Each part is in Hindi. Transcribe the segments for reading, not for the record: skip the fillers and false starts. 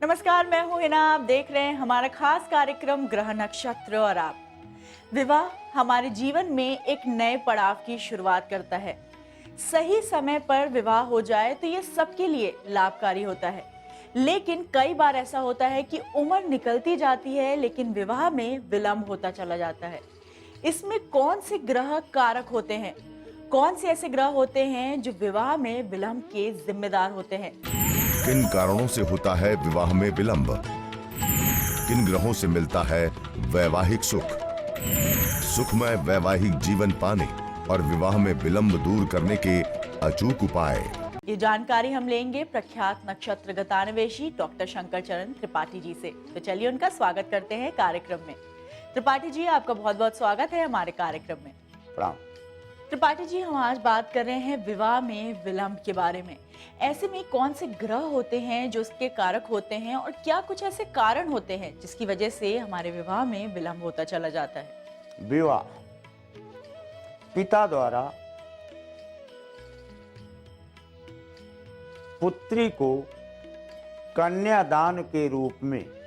नमस्कार, मैं हूं हिना। आप देख रहे हैं हमारा खास कार्यक्रम ग्रह नक्षत्र और आप। विवाह हमारे जीवन में एक नए पड़ाव की शुरुआत करता है। सही समय पर विवाह हो जाए तो ये सबके लिए लाभकारी होता है, लेकिन कई बार ऐसा होता है कि उम्र निकलती जाती है लेकिन विवाह में विलंब होता चला जाता है। इसमें कौन से ग्रह कारक होते हैं? कौन से ऐसे ग्रह होते हैं जो विवाह में विलंब के जिम्मेदार होते हैं? किन कारणों से होता है विवाह में विलंब? किन ग्रहों से मिलता है वैवाहिक सुख? सुखमय वैवाहिक जीवन पाने और विवाह में विलंब दूर करने के अचूक उपाय। ये जानकारी हम लेंगे प्रख्यात नक्षत्र गतान्वेषी डॉक्टर शंकर चरण त्रिपाठी जी से। तो चलिए उनका स्वागत करते हैं कार्यक्रम में। त्रिपाठी जी, आपका बहुत बहुत स्वागत है हमारे कार्यक्रम में। प्रणाम। त्रिपाठी जी, हम आज बात कर रहे हैं विवाह में विलंब के बारे में। ऐसे में कौन से ग्रह होते हैं जो इसके कारक होते हैं और क्या कुछ ऐसे कारण होते हैं जिसकी वजह से हमारे विवाह में विलंब होता चला जाता है? विवाह पिता द्वारा पुत्री को कन्यादान के रूप में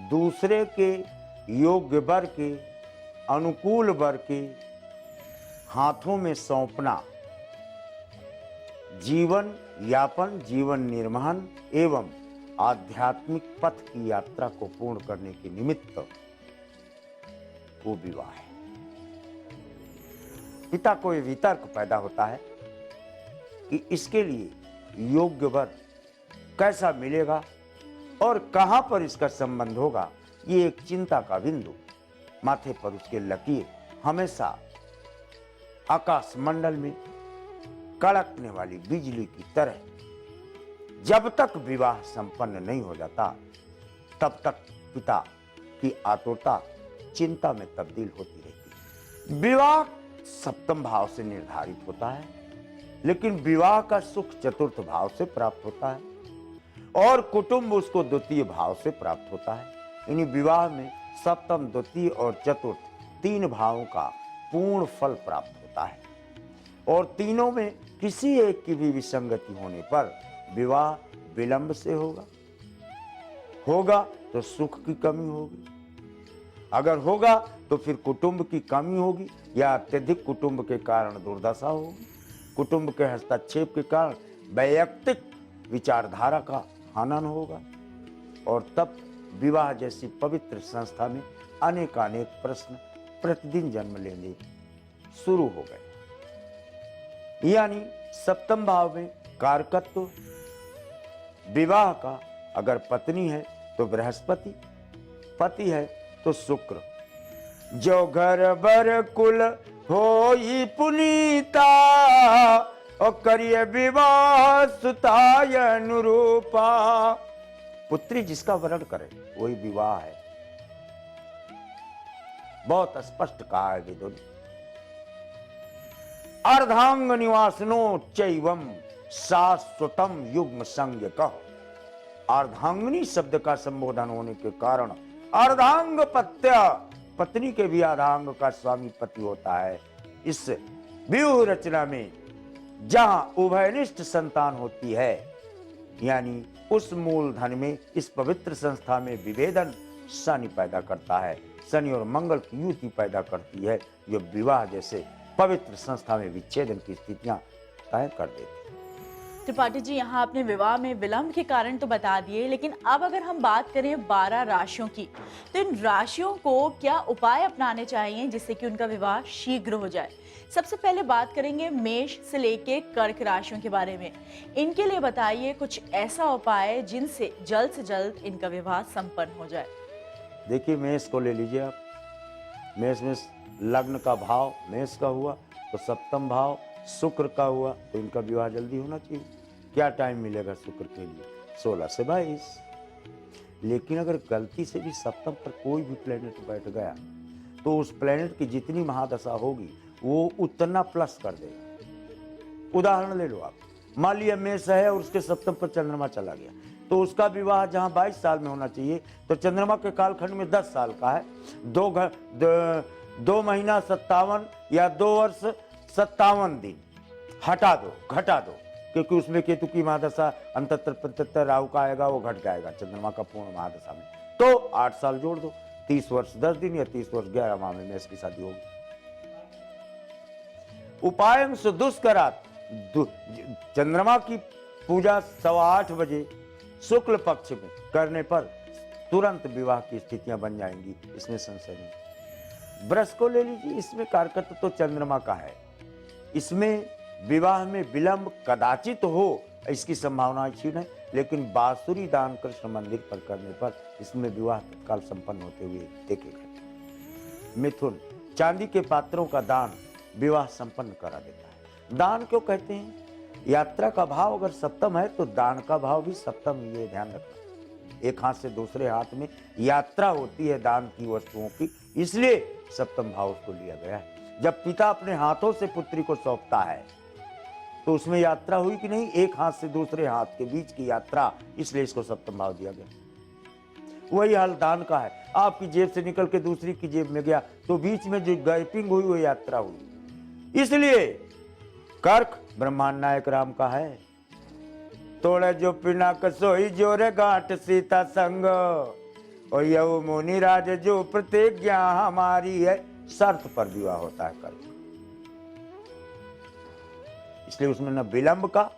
दूसरे के योग्य वर के अनुकूल वर के हाथों में सौंपना जीवन यापन, जीवन निर्वहन एवं आध्यात्मिक पथ की यात्रा को पूर्ण करने के निमित्त वो विवाह है। पिता को ये वितर्क पैदा होता है कि इसके लिए योग्य वर कैसा मिलेगा और कहां पर इसका संबंध होगा। ये एक चिंता का बिंदु, माथे पर उसके लकीर हमेशा आकाश मंडल में कड़कने वाली बिजली की तरह जब तक विवाह संपन्न नहीं हो जाता तब तक पिता की आतुरता चिंता में तब्दील होती रहती है। विवाह सप्तम भाव से निर्धारित होता है, लेकिन विवाह का सुख चतुर्थ भाव से प्राप्त होता है और कुटुंब उसको द्वितीय भाव से प्राप्त होता है। यानी विवाह में सप्तम, द्वितीय और चतुर्थ तीन भावों का पूर्ण फल प्राप्त होता है और तीनों में किसी एक की भी विसंगति होने पर विवाह विलंब से होगा तो सुख की कमी होगी, अगर होगा तो फिर कुटुंब की कमी होगी या अत्यधिक कुटुंब के कारण दुर्दशा होगी, कुटुंब के हस्तक्षेप के कारण वैयक्तिक विचारधारा का हनन होगा और तब विवाह जैसी पवित्र संस्था में अनेकानेक प्रश्न प्रतिदिन जन्म लेने शुरू हो गए। यानी सप्तम भाव में कारकत्व विवाह का अगर पत्नी है तो बृहस्पति, पति है तो शुक्र। जो घर बर कुल होई पुनीता और करिए विवाह सुताय अनुरूपा। पुत्री जिसका वरण करे वही विवाह है। बहुत स्पष्ट कहा है विदुर। अर्धांग निवासनो चैवम शाश्वतम युग्म संज्ञ कहो। अर्धांगिनी शब्द का संबोधन होने के कारण अर्धांग पत्य, पत्नी के भी अर्धांग का स्वामी पति होता है। इस व्यूह रचना में जहां उभयनिष्ठ संतान होती है, यानी उस मूलधन में इस पवित्र संस्था में विभेदन शनि पैदा करता है। शनि और मंगल की युति पैदा करती है जो विवाह जैसे पवित्र संस्था में विच्छेदन की स्थितियां तय कर देती है। त्रिपाठी जी, यहाँ आपने विवाह में विलंब के कारण तो बता दिए, लेकिन अब अगर हम बात करें 12 राशियों की, तो इन राशियों को क्या उपाय अपनाने चाहिए जिससे कि उनका विवाह शीघ्र हो जाए? सबसे पहले बात करेंगे मेष से लेके कर्क राशियों के बारे में। इनके लिए बताइए कुछ ऐसा उपाय जिनसे जल्द से जल्द इनका विवाह संपन्न हो जाए। देखिए, मेष को ले लीजिए आप। मेष में लग्न का भाव मेष का हुआ तो सप्तम भाव शुक्र का हुआ तो इनका विवाह जल्दी होना चाहिए। क्या टाइम मिलेगा शुक्र के लिए? 16 से 22। लेकिन अगर गलती से भी सप्तम पर कोई भी प्लेनेट बैठ गया तो उस प्लेनेट की जितनी महादशा होगी वो उतना प्लस कर देगा। उदाहरण ले लो आप, मान लिया मेष है और उसके सप्तम पर चंद्रमा चला गया, तो उसका विवाह जहाँ 22 साल में होना चाहिए तो चंद्रमा के कालखंड में 10 साल का है। 2 महीना 57 या 2 वर्ष 57 दिन हटा दो, घटा दो, क्योंकि उसमें केतु की महादशा अंतत्र प्रत्यत्र राहु का आएगा, वो घट जाएगा चंद्रमा का पूर्ण महादशा में। तो 8 साल जोड़ दो, 30 वर्ष 10 दिन या 30 वर्ष 11 माह में इसकी शादी होगी। उपायं दुष्करात, चंद्रमा की पूजा 8:15 बजे शुक्ल पक्ष में करने पर तुरंत विवाह की स्थितियां बन जाएंगी, इसमें संशय नहीं। वृष को ले लीजिए, इसमें कारकत्व तो चंद्रमा का है, इसमें विवाह में विलंब कदाचित हो इसकी संभावना क्षीण है, लेकिन बांसुरी दान कृष्ण मंदिर पर करने पर इसमें विवाह तत्काल संपन्न होते हुए देखे गए। मिथुन, चांदी के पात्रों का दान विवाह संपन्न करा देता है। दान क्यों कहते हैं? यात्रा का भाव अगर सप्तम है तो दान का भाव भी सप्तम, ये ध्यान रखना। एक हाथ से दूसरे हाथ में यात्रा होती है दान की वस्तुओं की, इसलिए सप्तम भाव उसको लिया गया है। जब पिता अपने हाथों से पुत्री को सौंपता है तो उसमें यात्रा हुई कि नहीं, एक हाथ से दूसरे हाथ के बीच की यात्रा, इसलिए इसको सप्तम भाव दिया गया। वही हाल दान का है, आपकी जेब से निकल के दूसरी की जेब में गया तो बीच में जो गैपिंग हुई वो यात्रा हुई। इसलिए कर्क ब्रह्मांड नायक राम का है। तोड़े जो पिनाक सोई जोरे गांठ सीता संग, और यऊ मुनि राज जो प्रतिज्ञा हमारी है, शर्त पर विवाह होता है कर्क। इसलिए उसमें न विलंब का,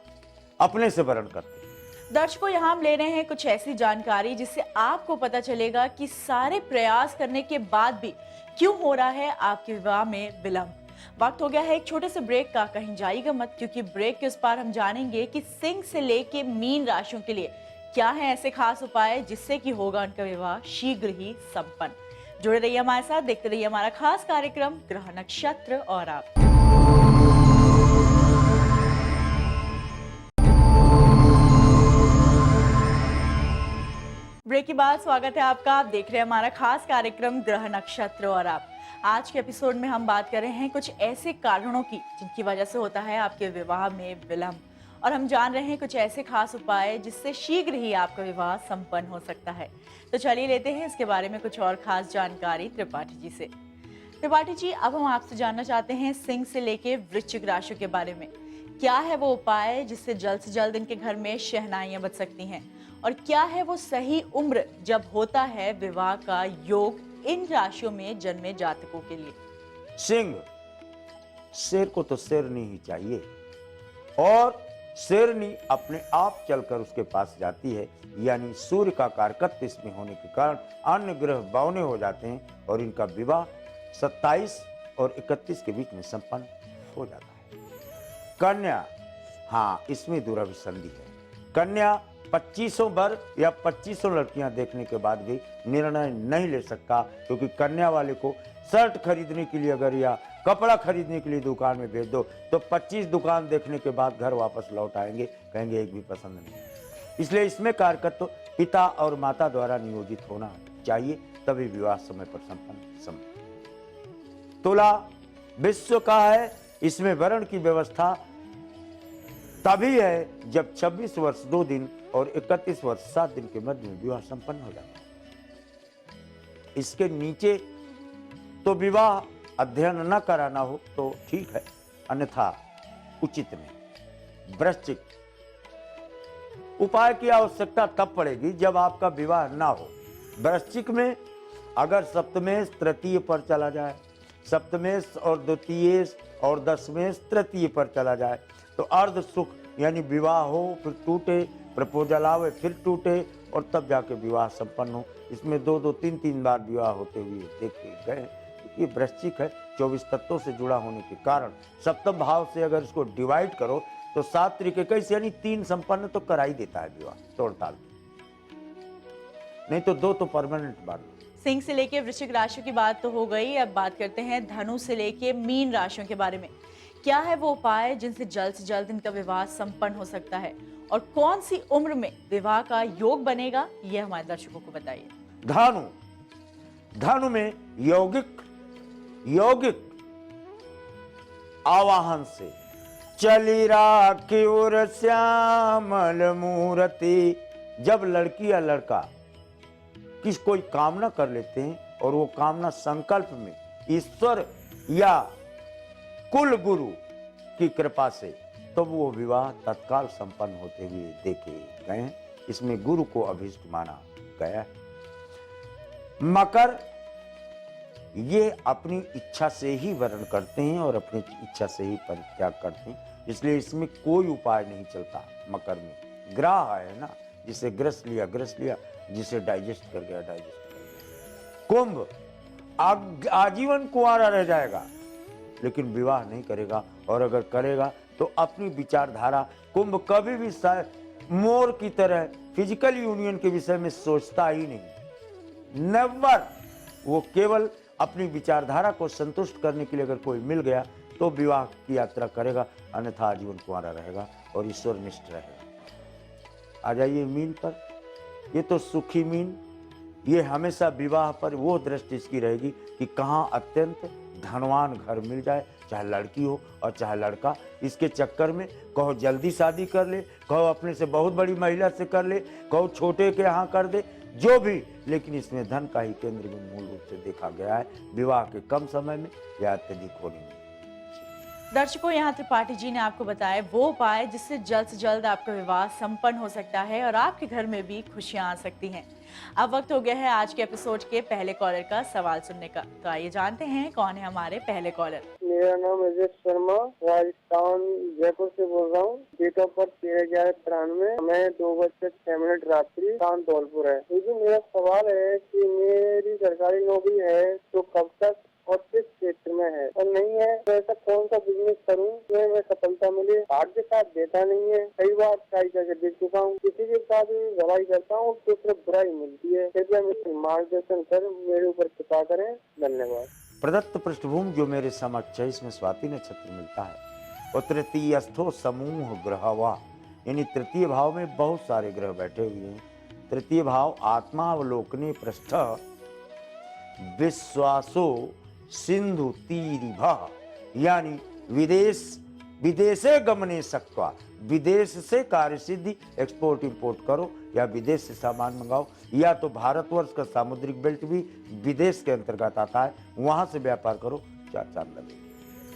अपने से वर्ण करते। दर्शकों, यहाँ हम ले रहे हैं कुछ ऐसी जानकारी जिससे आपको पता चलेगा कि सारे प्रयास करने के बाद भी क्यों हो रहा है आपके विवाह में विलंब। वक्त हो गया है एक छोटे से ब्रेक का, कहीं जाइएगा मत, क्योंकि ब्रेक के उस पार हम जानेंगे कि सिंह से लेके मीन राशियों के लिए क्या है ऐसे खास उपाय जिससे कि होगा उनका विवाह शीघ्र ही संपन्न। जुड़े रहिए हमारे साथ, देखते रहिए हमारा खास कार्यक्रम ग्रह नक्षत्र और आप। ब्रेक के बाद स्वागत है आपका। आप देख रहे हैं हमारा खास कार्यक्रम ग्रह नक्षत्र और आप। आज के एपिसोड में हम बात कर रहे हैं कुछ ऐसे कारणों की जिनकी वजह से होता है आपके विवाह में विलंब, और हम जान रहे हैं कुछ ऐसे खास उपाय जिससे शीघ्र ही आपका विवाह संपन्न हो सकता है। तो चलिए लेते हैं इसके बारे में कुछ और खास जानकारी त्रिपाठी जी से। त्रिपाठी जी, अब हम आपसे जानना चाहते हैं सिंह से लेके वृश्चिक राशि के बारे में। क्या है वो उपाय जिससे जल्द से जल्द इनके घर में शहनाइयां बज सकती हैं, और क्या है वो सही उम्र जब होता है विवाह का योग इन राशियों में जन्मे जातकों के लिए? सिंह, शेर को तो शेरनी ही चाहिए, और शेरनी अपने आप चलकर उसके पास जाती है, यानी सूर्य का कारकत्व इसमें होने के कारण अन्य ग्रह बौने हो जाते हैं और इनका विवाह 27 और 31 के बीच में संपन्न हो जाता है। कन्या, हाँ, इसमें दुराभिसंधि है। कन्या 2500 वर या 2500 लड़कियां देखने के बाद भी निर्णय नहीं ले सकता, क्योंकि कन्या वाले को शर्ट खरीदने के लिए अगर या कपड़ा खरीदने के लिए दुकान में भेज दो तो 25 दुकान देखने के बाद घर वापस लौट आएंगे, कहेंगे एक भी पसंद नहीं। इसलिए इसमें कारकत्व तो पिता और माता द्वारा नियोजित होना चाहिए, तभी विवाह समय पर संपन्न। तुला विश्व का है, इसमें वर्ण की व्यवस्था तभी है जब 26 वर्ष 2 दिन और 31 वर्ष 7 दिन के मध्य में विवाह संपन्न हो जाता है। इसके नीचे तो विवाह अध्ययन न कराना हो तो ठीक है, अन्यथा उचित नहीं। वृश्चिक, उपाय की आवश्यकता तब पड़ेगी जब आपका विवाह ना हो। वृश्चिक में अगर सप्तमेश तृतीय पर चला जाए, सप्तमेश और द्वितीयेश और दशमेश तृतीय पर चला जाए तो अर्ध सुख, यानी विवाह हो फिर टूटे, प्रपोजल आवे फिर टूटे और तब जाके विवाह संपन्न हो। इसमें 2-2, 3-3 बार विवाह होते हुए देखे गए। ये वृश्चिक है, 24 तत्वों से जुड़ा होने के कारण सप्तम भाव से अगर इसको डिवाइड करो तो 7 तरीके कैसे, यानी 3 संपन्न तो करा ही देता है विवाह तोड़ताल, नहीं तो 2 तो परमानेंट बात। सिंह से लेके वृश्चिक राशि की बात तो हो गई, अब बात करते हैं धनु से लेके मीन राशियों के बारे में। क्या है वो उपाय जिनसे जल्द से जल्द इनका विवाह संपन्न हो सकता है, और कौन सी उम्र में विवाह का योग बनेगा, ये हमारे दर्शकों को बताइए। धनु, धनु में यौगिक आवाहन से चली राखी उर श्यामल मूर्ति जब लड़की या लड़का कोई कामना कर लेते हैं और वो कामना संकल्प में ईश्वर या कुल गुरु की कृपा से, तो वो विवाह तत्काल संपन्न होते हुए देखे गए हैं। इसमें गुरु को अभीष्ट माना गया है। मकर ये अपनी इच्छा से ही वर्ण करते हैं और अपनी इच्छा से ही परित्याग करते हैं, इसलिए इसमें कोई उपाय नहीं चलता। मकर में ग्रह है ना, जिसे ग्रस लिया, जिसे डाइजेस्ट कर गया डाइजेस्ट कर गया। कुंभ आजीवन कुंवारा रह जाएगा लेकिन विवाह नहीं करेगा, और अगर करेगा तो अपनी विचारधारा, कुंभ कभी भी मोर की तरह फिजिकल यूनियन के विषय में सोचता ही नहीं। नेवर। वो केवल अपनी विचारधारा को संतुष्ट करने के लिए अगर कोई मिल गया तो विवाह की यात्रा करेगा, अन्यथा आजीवन कुंवारा रहेगा और ईश्वर निष्ठ रहेगा। आ जाइए मीन पर। ये तो सुखी मीन, ये हमेशा विवाह पर वो दृष्टि इसकी रहेगी कि कहाँ अत्यंत धनवान घर मिल जाए, चाहे लड़की हो और चाहे लड़का। इसके चक्कर में कहो जल्दी शादी कर ले, कहो अपने से बहुत बड़ी महिला से कर ले, कहो छोटे के यहाँ कर दे, जो भी, लेकिन इसमें धन का ही केंद्र में मूल रूप से देखा गया है, विवाह के कम समय में या अत्यधिक होने में। दर्शकों, यहाँ त्रिपाठी जी ने आपको बताया वो उपाय जिससे जल्द से जल्द आपका विवाह संपन्न हो सकता है और आपके घर में भी खुशियां आ सकती हैं। अब वक्त हो गया है आज के एपिसोड के पहले कॉलर का सवाल सुनने का। तो आइए जानते हैं कौन है हमारे पहले कॉलर। मेरा नाम अजय शर्मा, राजस्थान जयपुर से बोल रहा हूँ। डेट ऑफ बर्थ 13/11/93, मैं 2:06 रात्रि, स्थान धौलपुर है। लेकिन मेरा सवाल है कि मेरी सरकारी नौकरी है तो कब तक और किस क्षेत्र में है, और नहीं है तो ऐसा कौन सा बिजनेस करूं जिसमें सफलता मिले। भाग्य साथ देता नहीं है, कई बार ट्राई करके देख चुका हूँ, किसी के साथ भी दवाई करता हूँ तो सिर्फ बुराई मिलती है। कृपया मेरे मार्गदर्शन कर मेरे ऊपर कृपा करें, धन्यवाद। प्रदत्त पृष्ठभूमि जो मेरे समक्ष है, इसमें स्वाति नक्षत्र मिलता है और तृतीयस्थो समूह ग्रहवा, यानी तृतीय भाव में बहुत सारे ग्रह बैठे हुए हैं। तृतीय भाव आत्मावलोकने पृष्ठ विश्वासो सिंधु तीरिभा, यानी विदेशे गमने सक्वा, विदेश से कार्य सिद्धि, एक्सपोर्ट इंपोर्ट करो या विदेश से सामान मंगाओ, या तो भारतवर्ष का सामुद्रिक बेल्ट भी विदेश के अंतर्गत आता है, वहां से व्यापार करो, 4 चांद लगेगा।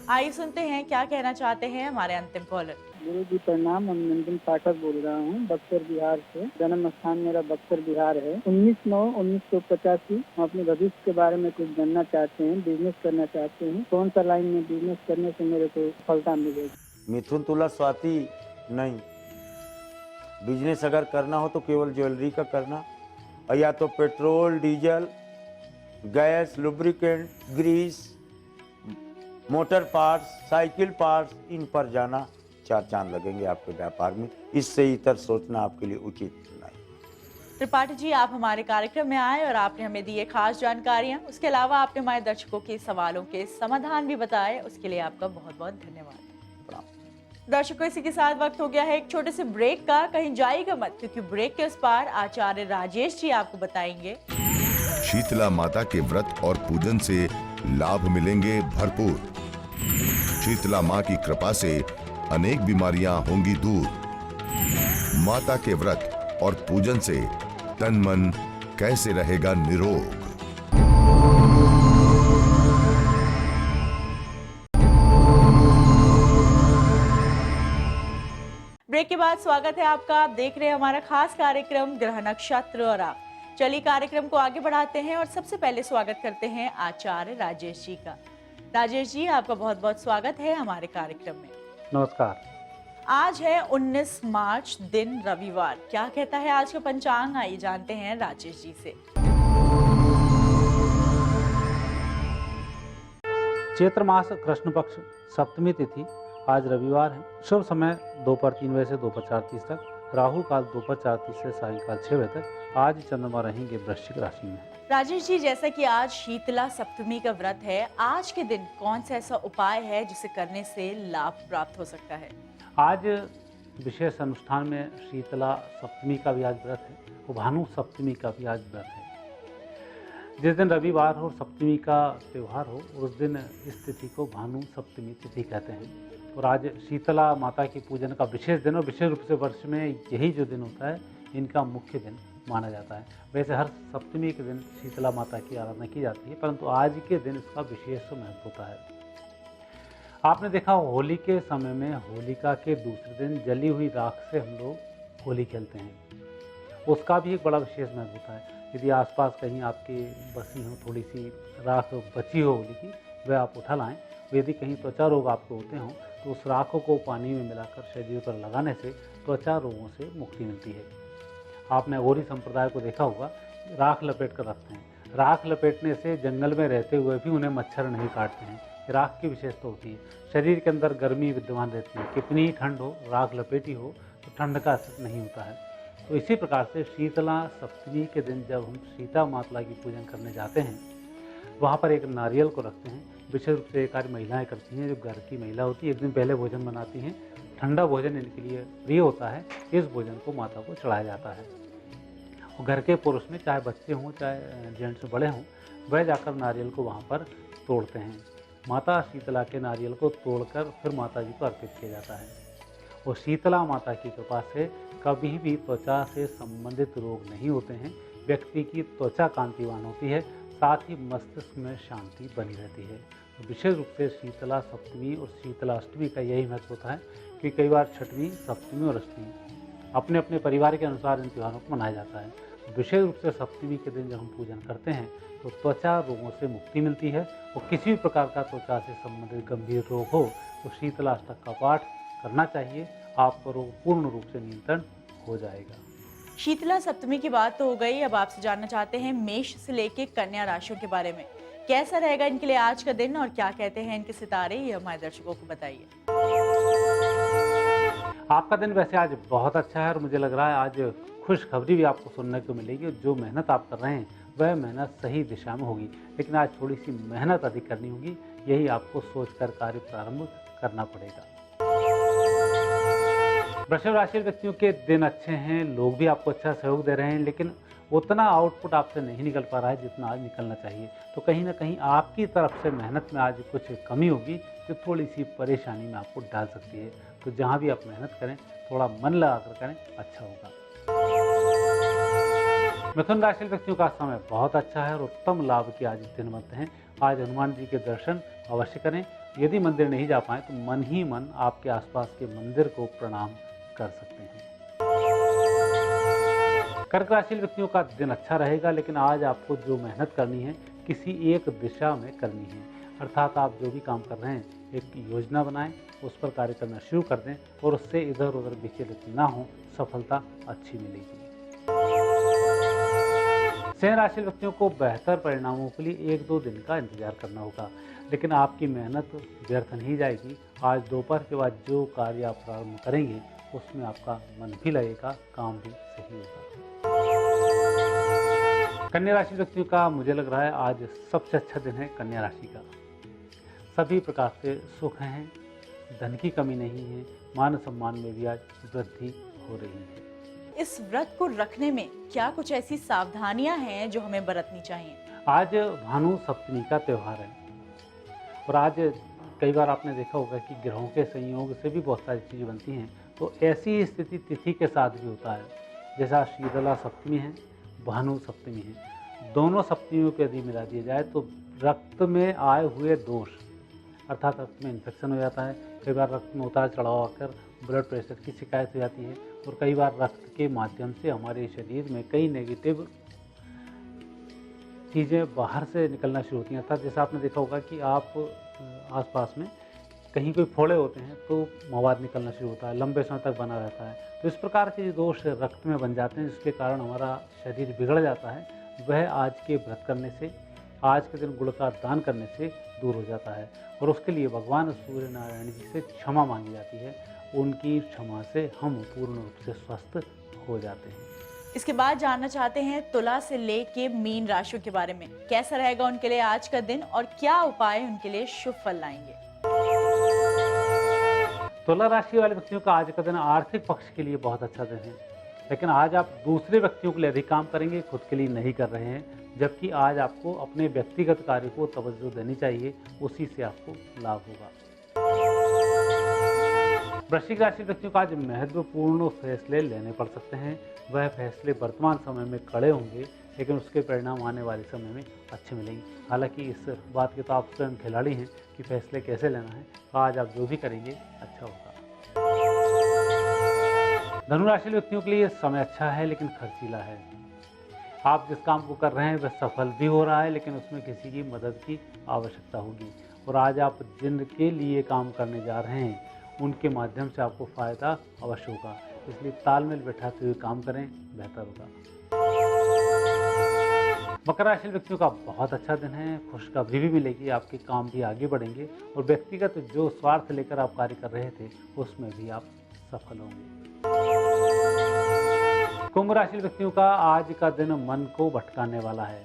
आइए सुनते हैं क्या कहना चाहते हैं हमारे अंतिम कॉलर। गुरु जी प्रणाम, मैं नंदन पाठक बोल रहा हूँ, बक्सर बिहार से। जन्म स्थान मेरा बक्सर बिहार है। 19/9/1985। हम अपने भविष्य के बारे में कुछ जानना चाहते हैं, बिजनेस करना चाहते हैं। कौन सा लाइन में बिजनेस करने से मेरे को सफलता मिलेगी? मिथुन तुला स्वाति नहीं, बिजनेस अगर करना हो तो केवल ज्वेलरी का करना, और या तो petrol, diesel, gas, lubricant, grease, motor parts, cycle parts, इन पर जाना, 4 चांद लगेंगे आपके व्यापार में। इससे इतर सोचना आपके लिए उचित नहीं। त्रिपाठी जी, आप हमारे कार्यक्रम में आए और आपने हमें दी खास जानकारियां, उसके अलावा आपने हमारे दर्शकों के सवालों के समाधान भी बताए, उसके लिए आपका बहुत बहुत धन्यवाद। दर्शकों, इसी के साथ वक्त हो गया है एक छोटे से ब्रेक का। कहीं जाइएगा मत, क्योंकि ब्रेक के उस पार आचार्य राजेश जी आपको बताएंगे शीतला माता के व्रत और पूजन से लाभ मिलेंगे भरपूर। शीतला माँ की कृपा से अनेक बीमारियां होंगी दूर। माता के व्रत और पूजन से तन मन कैसे रहेगा निरोग। ब्रेक के बाद स्वागत है आपका। आप देख रहे हैं हमारा खास कार्यक्रम ग्रह नक्षत्र और आप। चलिए कार्यक्रम को आगे बढ़ाते हैं और सबसे पहले स्वागत करते हैं आचार्य राजेश जी का। राजेश जी, आपका बहुत बहुत स्वागत है हमारे कार्यक्रम में। नमस्कार। आज है 19 मार्च, दिन रविवार। क्या कहता है आज का पंचांग, आइए जानते हैं राजेश जी से। चैत्र मास कृष्ण पक्ष सप्तमी तिथि, आज रविवार है। शुभ समय दोपहर 3 बजे से दोपहर 4:30 तक, राहु काल दोपहर 4:30 से सायंकाल 6 बजे तक। आज चंद्रमा रहेंगे वृश्चिक राशि में। राजेश जी, जैसा कि आज शीतला सप्तमी का व्रत है, आज के दिन कौन सा ऐसा उपाय है जिसे करने से लाभ प्राप्त हो सकता है? आज विशेष अनुष्ठान में शीतला सप्तमी का भी आज व्रत है, और भानु सप्तमी का भी आज व्रत है। जिस दिन रविवार हो और सप्तमी का त्यौहार हो, उस दिन इस तिथि को भानु सप्तमी तिथि कहते हैं। और आज शीतला माता की पूजन का विशेष दिन, और विशेष रूप से वर्ष में यही जो दिन होता है इनका मुख्य दिन माना जाता है। वैसे हर सप्तमी के दिन शीतला माता की आराधना की जाती है, परंतु आज के दिन इसका विशेष महत्व होता है। आपने देखा होली के समय में होलिका के दूसरे दिन जली हुई राख से हम लोग होली खेलते हैं, उसका भी एक बड़ा विशेष महत्व होता है। यदि आसपास कहीं आपके बसी हो, थोड़ी सी राख बची हो होली की, वह आप उठा लाएं। यदि कहीं त्वचा रोग आपको होते हों तो उस राख को पानी में मिलाकर शरीर पर लगाने से त्वचा रोगों से मुक्ति मिलती है। आपने अघोरी संप्रदाय को देखा होगा, राख लपेट कर रखते हैं। राख लपेटने से जंगल में रहते हुए भी उन्हें मच्छर नहीं काटते हैं। राख की विशेषता होती है, शरीर के अंदर गर्मी विद्यमान रहती है। कितनी ठंड हो, राख लपेटी हो तो ठंड का असर नहीं होता है। तो इसी प्रकार से शीतला सप्तमी के दिन जब हम सीता माता की पूजन करने जाते हैं, वहाँ पर एक नारियल को रखते हैं। विशेष रूप से ये कार्य महिलाएं करती हैं। जो घर की महिला होती है, एक दिन पहले भोजन बनाती हैं। ठंडा भोजन इनके लिए प्रिय होता है, इस भोजन को माता को चढ़ाया जाता है। और घर के पुरुष में चाहे बच्चे हों चाहे जेंट्स बड़े हों, वह जाकर नारियल को वहाँ पर तोड़ते हैं। माता शीतला के नारियल को तोड़कर फिर माता जी को अर्पित किया जाता है। और शीतला माता की कृपा से कभी भी त्वचा से संबंधित रोग नहीं होते हैं। व्यक्ति की त्वचा कांतिवान होती है, साथ ही मस्तिष्क में शांति बनी रहती है। तो विशेष रूप से शीतला सप्तमी और शीतला अष्टमी का यही महत्व होता है कि कई बार छठवीं, सप्तमी और अष्टमी अपने अपने परिवार के अनुसार इन त्योहारों को मनाया जाता है। विशेष रूप से सप्तमी के दिन जब हम पूजन करते हैं तो त्वचा रोगों से मुक्ति मिलती है। और किसी भी प्रकार का त्वचा से संबंधित गंभीर रोग हो तो शीतला अष्टक का पाठ करना चाहिए, आपका रोग पूर्ण रूप से नियंत्रण हो जाएगा। शीतला सप्तमी की बात तो हो गई, अब आपसे जानना चाहते हैं मेष से लेके कन्या राशियों के बारे में। कैसा रहेगा इनके लिए आज का दिन और क्या कहते हैं इनके सितारे, ये हमारे दर्शकों को बताइए। आपका दिन वैसे आज बहुत अच्छा है और मुझे लग रहा है आज खुशखबरी भी आपको सुनने को मिलेगी। जो मेहनत आप कर रहे हैं वह मेहनत सही दिशा में होगी, लेकिन आज थोड़ी सी मेहनत अधिक करनी होगी। यही आपको सोचकर कार्य प्रारंभ करना पड़ेगा। वृषभ राशि व्यक्तियों के दिन अच्छे हैं, लोग भी आपको अच्छा सहयोग दे रहे हैं, लेकिन उतना आउटपुट आपसे नहीं निकल पा रहा है जितना आज निकलना चाहिए। तो कहीं ना कहीं आपकी तरफ से मेहनत में आज कुछ कमी होगी जो थोड़ी सी परेशानी में आपको डाल सकती है। तो जहाँ भी आप मेहनत करें थोड़ा मन लगाकर करें, अच्छा होगा। मिथुन राशि व्यक्तियों का समय बहुत अच्छा है और उत्तम लाभ की आज दिन बनते हैं। आज हनुमान जी के दर्शन अवश्य करें। यदि मंदिर नहीं जा पाए तो मन ही मन आपके आसपास के मंदिर को प्रणाम कर सकते हैं। कर्क राशि व्यक्तियों का दिन अच्छा रहेगा, लेकिन आज आपको जो मेहनत करनी है किसी एक दिशा में करनी है। अर्थात आप जो भी काम कर रहे हैं एक योजना बनाएं, उस पर कार्य करना शुरू कर दें और उससे इधर उधर विचलित ना हो, सफलता अच्छी मिलेगी। सिंह राशि व्यक्तियों को बेहतर परिणामों के लिए 1-2 दिन का इंतजार करना होगा, लेकिन आपकी मेहनत व्यर्थ नहीं जाएगी। आज दोपहर के बाद जो कार्य आप प्रारंभ करेंगे उसमें आपका मन भी लगेगा, काम भी सही होगा। कन्या राशि व्यक्तियों का मुझे लग रहा है आज सबसे अच्छा दिन है कन्या राशि का। सभी प्रकार से सुख हैं, धन की कमी नहीं है, मान सम्मान में भी आज वृद्धि हो रही है। इस व्रत को रखने में क्या कुछ ऐसी सावधानियां हैं जो हमें बरतनी चाहिए? आज भानु सप्तमी का त्यौहार है और आज कई बार आपने देखा होगा कि ग्रहों के संयोग से भी बहुत सारी चीज़ें बनती हैं। तो ऐसी स्थिति तिथि के साथ भी होता है। जैसा शीतला सप्तमी है, भानु सप्तमी है, दोनों सप्तमियों को यदि मिला दिया जाए तो रक्त में आए हुए दोष, अर्थात रक्त में इन्फेक्शन हो जाता है। कई बार रक्त में उतार चढ़ाव आकर ब्लड प्रेशर की शिकायत हो जाती है और कई बार रक्त के माध्यम से हमारे शरीर में कई नेगेटिव चीज़ें बाहर से निकलना शुरू होती हैं। अर्थात जैसा आपने देखा होगा कि आप आसपास में कहीं कोई फोड़े होते हैं तो मवाद निकलना शुरू होता है, लंबे समय तक बना रहता है। तो इस प्रकार के दोष रक्त में बन जाते हैं जिसके कारण हमारा शरीर बिगड़ जाता है। वह आज के व्रत करने से, आज के दिन गुड़ का दान करने से दूर हो जाता है और उसके लिए भगवान सूर्य नारायण जी से क्षमा मांगी जाती है। उनकी क्षमा से हम पूर्ण रूप से स्वस्थ हो जाते हैं। इसके बाद जानना चाहते हैं तुला से लेके मीन राशियों के बारे में। कैसा रहेगा उनके लिए आज का दिन और क्या उपाय उनके लिए शुभ फल लाएंगे? तुला राशि वाले व्यक्तियों का आज का दिन आर्थिक पक्ष के लिए बहुत अच्छा दिन है, लेकिन आज आप दूसरे व्यक्तियों के लिए अधिक काम करेंगे, खुद के लिए नहीं कर रहे हैं। जबकि आज आपको अपने व्यक्तिगत कार्य को तवज्जो देनी चाहिए, उसी से आपको लाभ होगा। वृश्चिक राशि व्यक्तियों को आज महत्वपूर्ण फैसले लेने पड़ सकते हैं। वह फैसले वर्तमान समय में कड़े होंगे, लेकिन उसके परिणाम आने वाले समय में अच्छे मिलेंगे। हालांकि इस बात के तो आप स्वयं खिलाड़ी हैं कि फैसले कैसे लेना है, तो आज आप जो भी करेंगे अच्छा होगा। धनु राशि व्यक्तियों के लिए समय अच्छा है, लेकिन खर्चीला है। आप जिस काम को कर रहे हैं वह सफल भी हो रहा है, लेकिन उसमें किसी की मदद की आवश्यकता होगी। और आज आप जिनके लिए काम करने जा रहे हैं उनके माध्यम से आपको फायदा अवश्य होगा, इसलिए तालमेल बैठाते हुए काम करें, बेहतर होगा। मकर राशि व्यक्तियों का बहुत अच्छा दिन है। खुशखबरी भी मिलेगी, आपके काम भी आगे बढ़ेंगे और व्यक्तिगत जो स्वार्थ लेकर आप कार्य कर रहे थे उसमें भी आप सफल होंगे। कुंभ राशि व्यक्तियों का आज का दिन मन को भटकाने वाला है।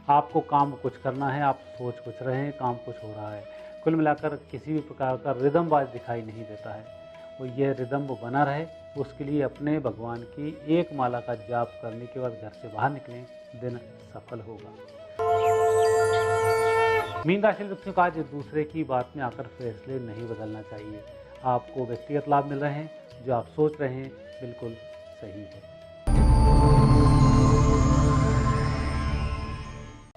आपको काम कुछ करना है, आप सोच कुछ रहे हैं, काम कुछ हो रहा है। कुल मिलाकर किसी भी प्रकार का रिदमबाज दिखाई नहीं देता है। और यह रिदम बना रहे उसके लिए अपने भगवान की एक माला का जाप करने के बाद घर से बाहर निकलें, दिन सफल होगा। मीन राशि व्यक्तियों को आज दूसरे की बात में आकर फैसले नहीं बदलना चाहिए। आपको व्यक्तिगत लाभ मिल रहे हैं, जो आप सोच रहे हैं बिल्कुल सही है।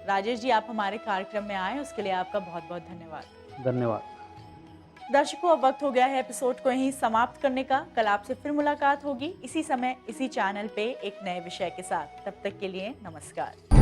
राजेश जी, आप हमारे कार्यक्रम में आए उसके लिए आपका बहुत बहुत धन्यवाद। धन्यवाद। दर्शकों, अब वक्त हो गया है एपिसोड को यहीं समाप्त करने का। कल आपसे फिर मुलाकात होगी इसी समय इसी चैनल पे एक नए विषय के साथ। तब तक के लिए नमस्कार।